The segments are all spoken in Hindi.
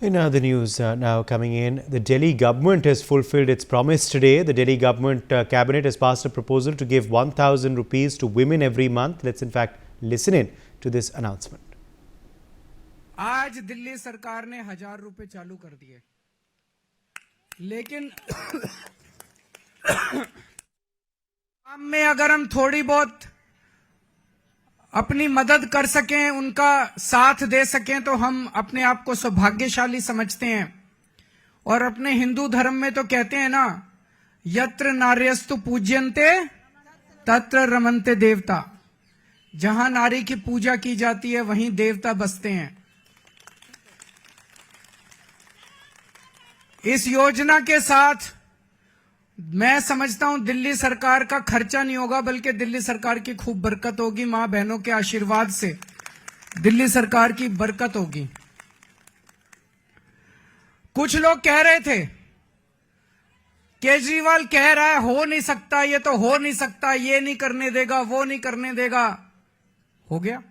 In other news now coming in, the Delhi government has fulfilled its promise today. The Delhi government cabinet has passed a proposal to give 1,000 rupees to women every month. Let's in fact listen in to this announcement. आज दिल्ली सरकार ने 1,000 रुपए चालू कर दिए, लेकिन काम में अगर हम थोड़ी बहुत अपनी मदद कर सकें, उनका साथ दे सकें, तो हम अपने आप को सौभाग्यशाली समझते हैं। और अपने हिंदू धर्म में तो कहते हैं ना, यत्र नार्यस्तु पूज्यन्ते तत्र रमन्ते देवता। जहां नारी की पूजा की जाती है वहीं देवता बसते हैं। इस योजना के साथ मैं समझता हूं दिल्ली सरकार का खर्चा नहीं होगा, बल्कि दिल्ली सरकार की खूब बरकत होगी। मां बहनों के आशीर्वाद से दिल्ली सरकार की बरकत होगी। कुछ लोग कह रहे थे, केजरीवाल कह रहा है हो नहीं सकता, ये तो हो नहीं सकता, ये नहीं करने देगा, वो नहीं करने देगा। हो गया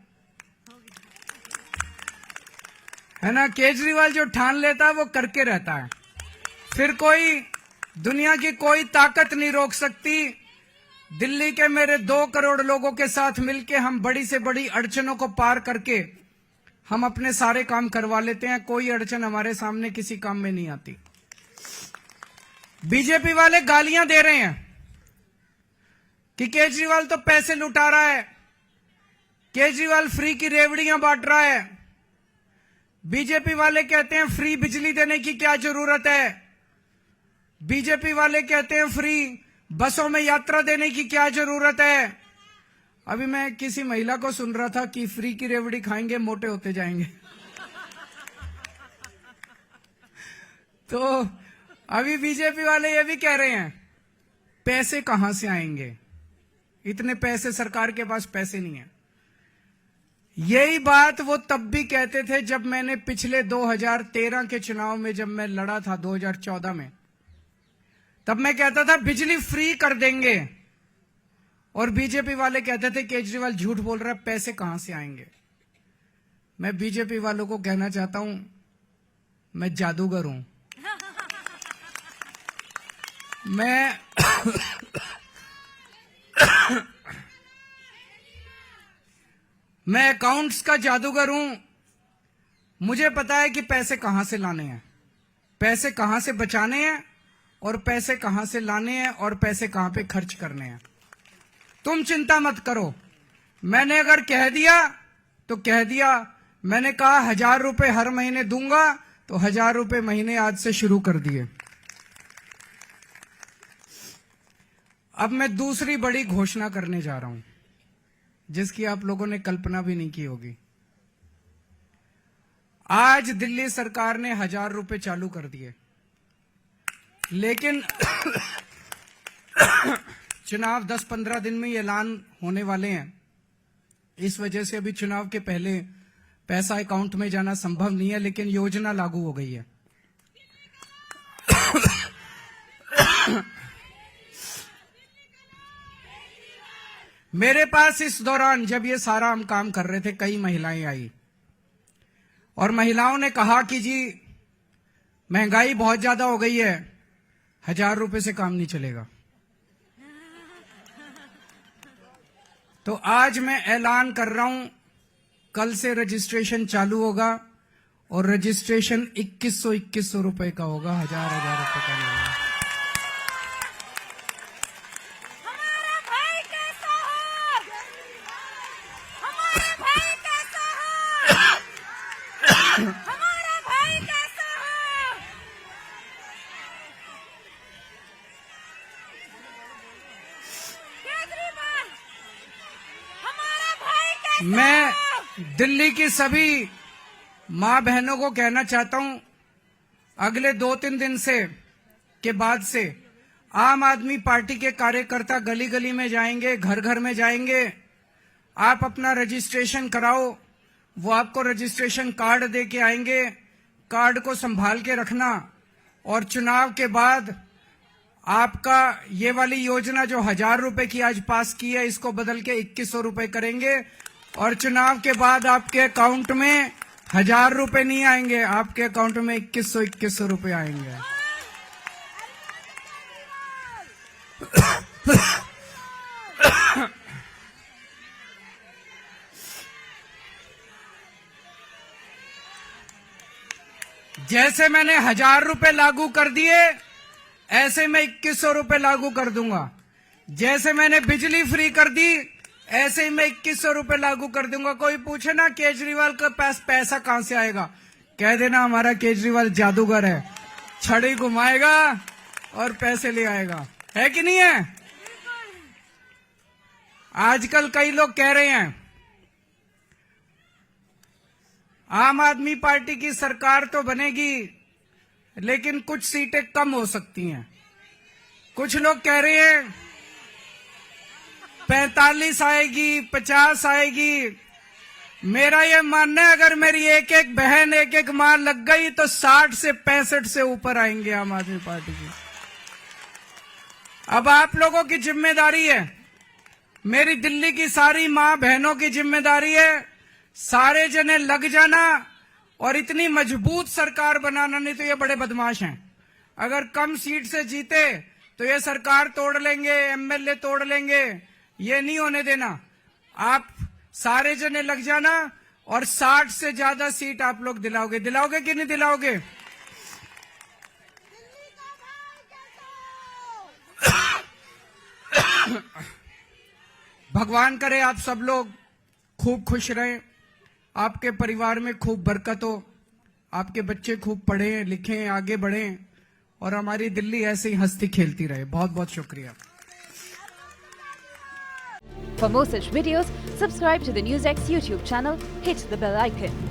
है ना। केजरीवाल जो ठान लेता है वो करके रहता है, फिर कोई दुनिया की कोई ताकत नहीं रोक सकती। दिल्ली के मेरे 2 करोड़ लोगों के साथ मिलके हम बड़ी से बड़ी अड़चनों को पार करके हम अपने सारे काम करवा लेते हैं। कोई अड़चन हमारे सामने किसी काम में नहीं आती। बीजेपी वाले गालियां दे रहे हैं कि केजरीवाल तो पैसे लुटा रहा है, केजरीवाल फ्री की रेवड़ियां बांट रहा है। बीजेपी वाले कहते हैं फ्री बिजली देने की क्या जरूरत है। बीजेपी वाले कहते हैं फ्री बसों में यात्रा देने की क्या जरूरत है। अभी मैं किसी महिला को सुन रहा था कि फ्री की रेवड़ी खाएंगे मोटे होते जाएंगे। तो अभी बीजेपी वाले ये भी कह रहे हैं पैसे कहां से आएंगे, इतने पैसे सरकार के पास पैसे नहीं है। यही बात वो तब भी कहते थे जब मैंने पिछले 2013 के चुनाव में जब मैं लड़ा था 2014 में, तब मैं कहता था बिजली फ्री कर देंगे, और बीजेपी वाले कहते थे केजरीवाल झूठ बोल रहा है, पैसे कहां से आएंगे। मैं बीजेपी वालों को कहना चाहता हूं, मैं जादूगर हूं। मैं अकाउंट्स का जादूगर हूं। मुझे पता है कि पैसे कहां से लाने हैं, पैसे कहां से बचाने हैं, और पैसे कहां से लाने हैं, और पैसे कहां पे खर्च करने हैं। तुम चिंता मत करो। मैंने अगर कह दिया तो कह दिया। मैंने कहा 1,000 रुपए हर महीने दूंगा, तो 1,000 रुपए महीने आज से शुरू कर दिए। अब मैं दूसरी बड़ी घोषणा करने जा रहा हूं, जिसकी आप लोगों ने कल्पना भी नहीं की होगी। आज दिल्ली सरकार ने 1,000 रुपए चालू कर दिए, लेकिन चुनाव 10-15 दिन में ऐलान होने वाले हैं। इस वजह से अभी चुनाव के पहले पैसा अकाउंट में जाना संभव नहीं है, लेकिन योजना लागू हो गई है। मेरे पास इस दौरान जब ये सारा हम काम कर रहे थे, कई महिलाएं आई और महिलाओं ने कहा कि जी महंगाई बहुत ज्यादा हो गई है, 1,000 रुपए से काम नहीं चलेगा। तो आज मैं ऐलान कर रहा हूं, कल से रजिस्ट्रेशन चालू होगा, और रजिस्ट्रेशन 2100 रुपए का होगा, 1,000 रुपए का नहीं होगा। मैं दिल्ली की सभी मां बहनों को कहना चाहता हूं, अगले 2-3 दिन से के बाद से आम आदमी पार्टी के कार्यकर्ता गली गली में जाएंगे, घर घर में जाएंगे। आप अपना रजिस्ट्रेशन कराओ, वो आपको रजिस्ट्रेशन कार्ड दे के आएंगे। कार्ड को संभाल के रखना, और चुनाव के बाद आपका ये वाली योजना जो 1,000 रुपए की आज पास की है, इसको बदल के 2100 रुपए करेंगे, और चुनाव के बाद आपके अकाउंट में 1000 रुपए नहीं आएंगे, आपके अकाउंट में 2100 रुपए आएंगे। जैसे मैंने 1000 रुपए लागू कर दिए, ऐसे मैं 2100 रुपए लागू कर दूंगा। जैसे मैंने बिजली फ्री कर दी, ऐसे ही मैं 2100 रुपए लागू कर दूंगा। कोई पूछे ना केजरीवाल के पास पैसा कहां से आएगा, कह देना हमारा केजरीवाल जादूगर है, छड़ी घुमाएगा और पैसे ले आएगा। है कि नहीं है? आजकल कई लोग कह रहे हैं आम आदमी पार्टी की सरकार तो बनेगी, लेकिन कुछ सीटें कम हो सकती हैं। कुछ लोग कह रहे हैं 45 आएगी, 50 आएगी। मेरा ये मानना है अगर मेरी एक एक बहन, एक एक मां लग गई तो 60 से 65 से ऊपर आएंगे आम आदमी पार्टी की। अब आप लोगों की जिम्मेदारी है, मेरी दिल्ली की सारी मां बहनों की जिम्मेदारी है, सारे जने लग जाना और इतनी मजबूत सरकार बनाना। नहीं तो ये बड़े बदमाश हैं, अगर कम सीट से जीते तो ये सरकार तोड़ लेंगे, एमएलए तोड़ लेंगे। ये नहीं होने देना। आप सारे जने लग जाना और 60 से ज्यादा सीट आप लोग दिलाओगे। दिलाओगे कि नहीं दिलाओगे? भगवान करे आप सब लोग खूब खुश रहें, आपके परिवार में खूब बरकत हो, आपके बच्चे खूब पढ़ें लिखें, आगे बढ़ें और हमारी दिल्ली ऐसे ही हंसती खेलती रहे। बहुत बहुत शुक्रिया। For more such videos, subscribe to the NewsX YouTube channel, hit the bell icon.